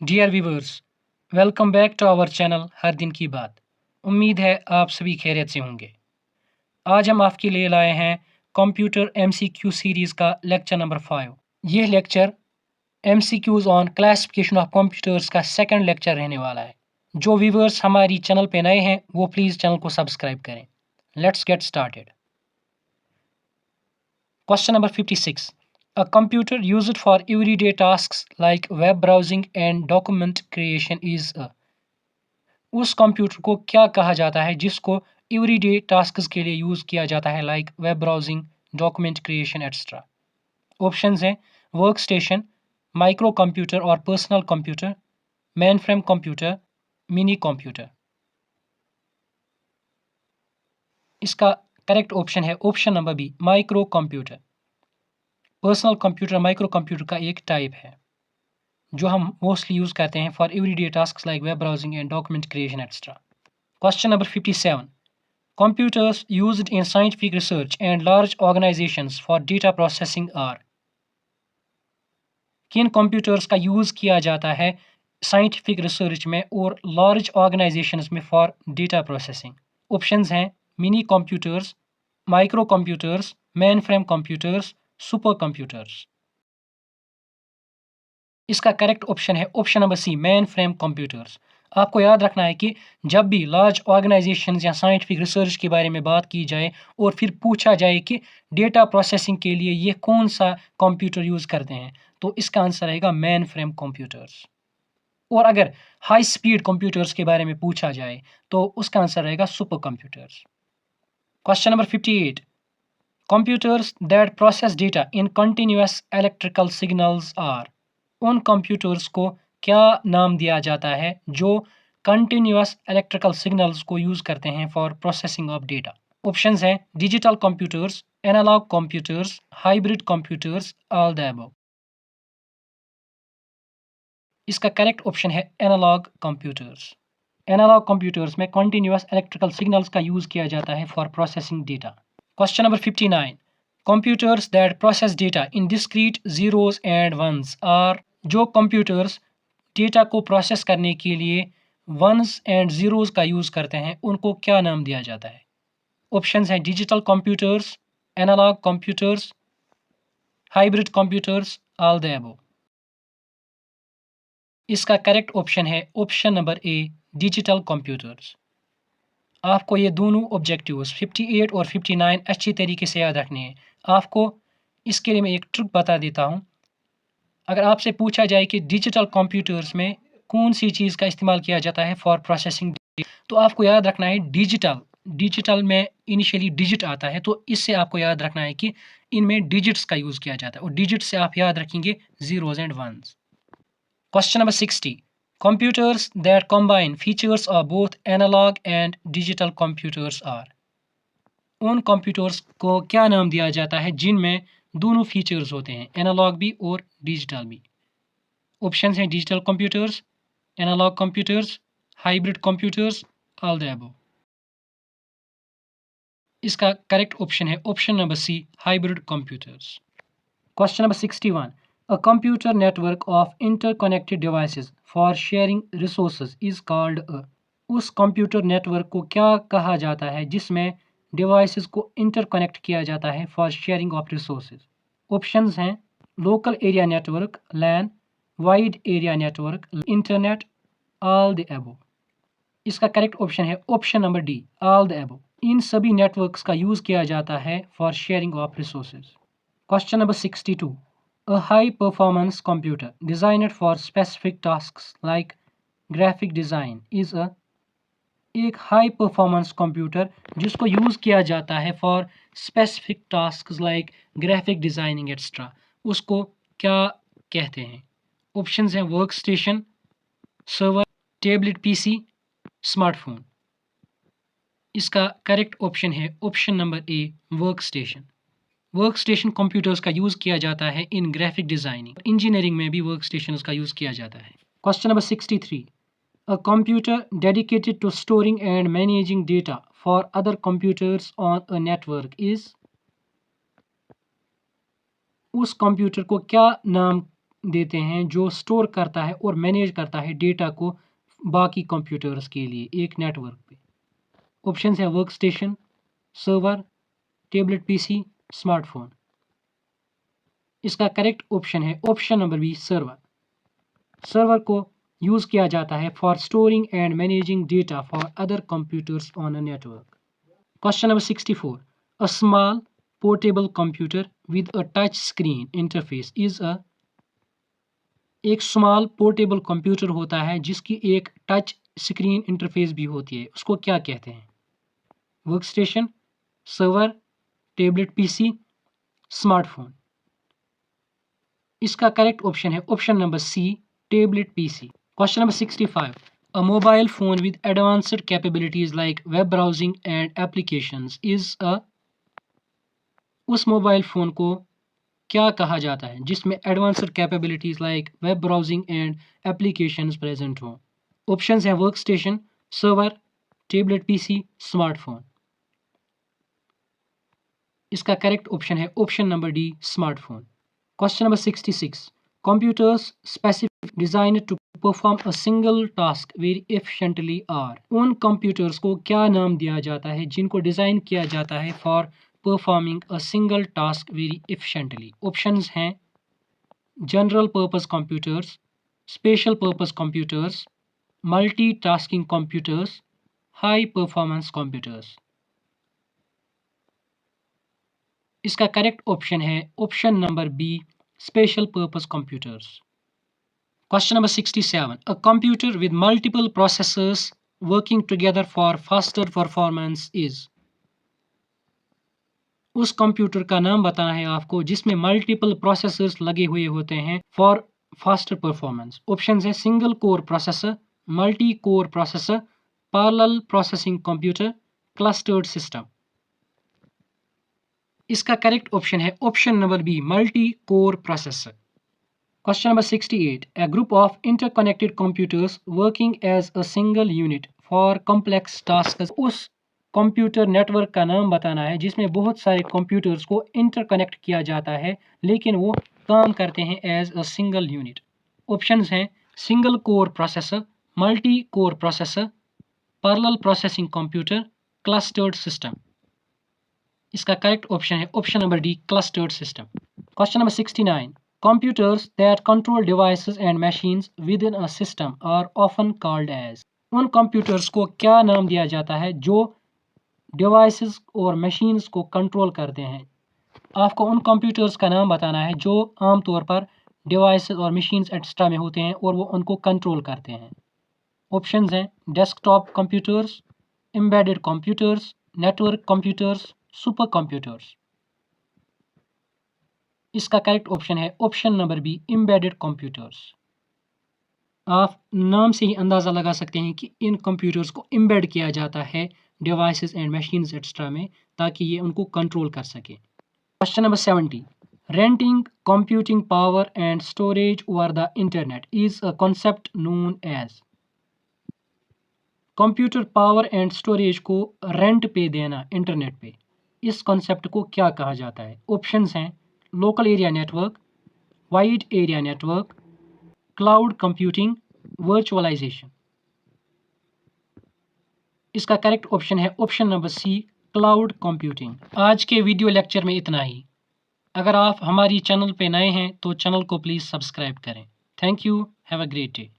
Dear viewers, welcome back to our channel हर दिन की बात। उम्मीद है आप सभी खैरियत से होंगे। आज हम आपके लिए लाए हैं कंप्यूटर एमसीक्यू सीरीज़ का लेक्चर नंबर 5। यह lecture MCQs on classification of computers का सेकंड लेक्चर रहने वाला है। जो व्यूवर्स हमारी चैनल पे नए हैं वो प्लीज़ चैनल को सब्सक्राइब करें। Let's get started. Question number 56. A computer used for everyday tasks like web browsing and document creation is a। उस कंप्यूटर को क्या कहा जाता है जिसको एवरीडे टास्क्स के लिए यूज़ किया जाता है, like web browsing, document creation extra. Options हैं वर्क स्टेशन, माइक्रो कंप्यूटर और personal computer, main frame computer, mini computer. इसका करेक्ट ऑप्शन है option number B, micro computer. Personal computer micro computer का एक टाइप है जो हम मोस्टली यूज़ करते हैं for everyday tasks like web browsing and document creation extra. Question number 57. Computers used in scientific research and large organizations for data processing are। किन computers का use किया जाता है साइंटिफिक रिसर्च में और लार्ज ऑर्गेनाइजेशंस में फॉर डेटा प्रोसेसिंग? ऑप्शंस हैं mini computers, micro computers, main frame computers, super computers. इसका करेक्ट ऑप्शन है option number C, main frame computers. आपको याद रखना है कि जब भी लार्ज ऑर्गेनाइजेशंस या साइंटिफिक रिसर्च के बारे में बात की जाए और फिर पूछा जाए कि डेटा प्रोसेसिंग के लिए ये कौन सा कंप्यूटर यूज़ करते हैं, तो इसका आंसर आएगा मेन फ्रेम कंप्यूटर्स। और अगर हाई स्पीड कंप्यूटर्स के बारे में पूछा जाए तो उसका आंसर रहेगा super computers. Question number 58. Computers that process data in continuous electrical signals are. उन कंप्यूटर्स को क्या नाम दिया जाता है जो कंटिन्यूअस इलेक्ट्रिकल सिग्नल्स को यूज़ करते हैं for processing of data? Options हैं digital computers, analogue computers, hybrid computers, all the above. इसका करेक्ट ऑप्शन है एनालॉग कंप्यूटर्स। एनालॉग कंप्यूटर्स में कंटिन्यूअस इलेक्ट्रिकल सिग्नल्स का यूज़ किया जाता है for processing data. Question number 59. Computers that process data in discrete zeros and ones are. जो computers data को process करने के लिए वंस एंड ज़ीरोज़ का यूज़ करते हैं उनको क्या नाम दिया जाता है? ऑप्शंस हैं digital computers, analogue computers, hybrid computers, all the above. इसका करेक्ट ऑप्शन है option number A, digital computers. आपको ये दोनों ऑब्जेक्टिव्स 58 और 59 अच्छी तरीके से याद रखने हैं। आपको इसके लिए मैं एक ट्रिक बता देता हूँ। अगर आपसे पूछा जाए कि डिजिटल कंप्यूटर्स में कौन सी चीज़ का इस्तेमाल किया जाता है फॉर प्रोसेसिंग, तो आपको याद रखना है डिजिटल। डिजिटल में इनिशियली डिजिट आता है, तो इससे आपको याद रखना है कि इनमें डिजिट्स का यूज़ किया जाता है और डिजिट से आप याद रखेंगे zeros and ones. Question number 60. Computers that combine features of both analog and digital computers are. उन कंप्यूटर्स को क्या नाम दिया जाता है जिनमें दोनों फीचर्स होते हैं, एनालॉग भी और डिजिटल भी? ऑप्शंस हैं digital computers, analogue computers, hybrid computers, all the above. इसका करेक्ट ऑप्शन है option number C, hybrid computers. Question number 61. A computer network of interconnected devices for sharing resources is called a। उस computer network को क्या कहा जाता है जिसमें devices को इंटरकनेक्ट किया जाता है for sharing of resources? Options हैं local area network, LAN, wide area network, internet, all the above. इसका करेक्ट ऑप्शन है option number D, all the above. इन सभी नेटवर्क्स का यूज़ किया जाता है for sharing of resources. Question number 62. A high performance computer designed for specific tasks like graphic design is a। एक high performance computer जिसको use किया जाता है for specific task like graphic designing extra, उसको क्या कहते हैं? ऑप्शंस हैं work station, server, tablet PC, smartphone. इसका करेक्ट ऑप्शन है ऑप्शन नंबर ए, work station. Work station computers का यूज़ किया जाता है इन ग्राफिक डिज़ाइनिंग, इंजीनियरिंग में भी वर्क स्टेशन का यूज़ किया जाता है। Question number 63. A computer dedicated to storing and managing data for other computers on a network is। उस कंप्यूटर को क्या नाम देते हैं जो स्टोर करता है और मैनेज करता है डेटा को बाकी कंप्यूटर्स के लिए एक नेटवर्क पे। ऑप्शन है work station, server, tablet PC, smartphone. इसका करेक्ट ऑप्शन है option number B, server. Server को यूज़ किया जाता है for storing and managing data for other computers on a network. Question number 64, a small portable computer with a touch screen interface is a. एक small portable computer होता है जिसकी एक touch screen interface भी होती है, उसको क्या कहते हैं? Work station, server, tablet PC, smartphone. इसका करेक्ट ऑप्शन है option number C, tablet PC. Question number 65, a mobile phone with advanced capabilities like web browsing and applications is a. उस मोबाइल फोन को क्या कहा जाता है जिसमें advanced capabilities like web browsing and applications present हो? Options हैं work station, server, tablet PC, smartphone. इसका करेक्ट ऑप्शन है option number D, smartphone. Question number 66, computers specific designed to perform a single task very efficiently are। उन computers को क्या नाम दिया जाता है जिनको डिज़ाइन किया जाता है for performing a single task very efficiently? Options हैं general purpose computers, special purpose computers, multitasking computers, high performance computers. इसका करेक्ट ऑप्शन है option number B, special purpose computers. Question number 67, a computer with multiple processors working together for faster performance is. उस computer का नाम बताना है आपको जिसमें multiple processors लगे हुए होते हैं फॉर फास्टर परफॉर्मेंस। ऑप्शंस है single core processor, multi core processor, parallel processing computer, clustered system. इसका करेक्ट ऑप्शन है option number B, multi core processor. Question number 68, a group of interconnected computers working as a single unit for complex tasks। उस computer network का नाम बताना है जिसमें बहुत सारे कंप्यूटर्स को इंटरकनेक्ट किया जाता है लेकिन वो काम करते हैं as a single unit. Options हैं single core processor, multi core processor, parallel processing computer, clustered system. इसका करेक्ट ऑप्शन है option number D, clustered system. Question number 69, computers that control devices and machines within a system are often called as। उन computers को क्या नाम दिया जाता है जो डिवाइसेस और मशीन्स को कंट्रोल करते हैं? आपको उन कंप्यूटर्स का नाम बताना है जो आमतौर पर डिवाइसेस और मशीन्स एक्स्ट्रा में होते हैं और वो उनको कंट्रोल करते हैं। ऑप्शंस हैं desktop computers, embedded computers, network computers, super computers. इसका करेक्ट ऑप्शन है option number B, embedded computers. आप नाम से ही अंदाज़ा लगा सकते हैं कि इन कंप्यूटर्स को एम्बेड किया जाता है डिवाइसेस एंड मशीन्स एक्स्ट्रा में ताकि ये उनको कंट्रोल कर सके। Question number 70, renting computing power and storage over the internet is a concept known as. Computer power and storage को रेंट पे देना इंटरनेट पे, इस कॉन्सेप्ट को क्या कहा जाता है? ऑप्शंस हैं local area network, wide area network, cloud computing, virtualisation. इसका करेक्ट ऑप्शन है option number C, cloud computing. आज के वीडियो लेक्चर में इतना ही। अगर आप हमारी चैनल पे नए हैं तो चैनल को प्लीज़ सब्सक्राइब करें। Thank you, have a great day.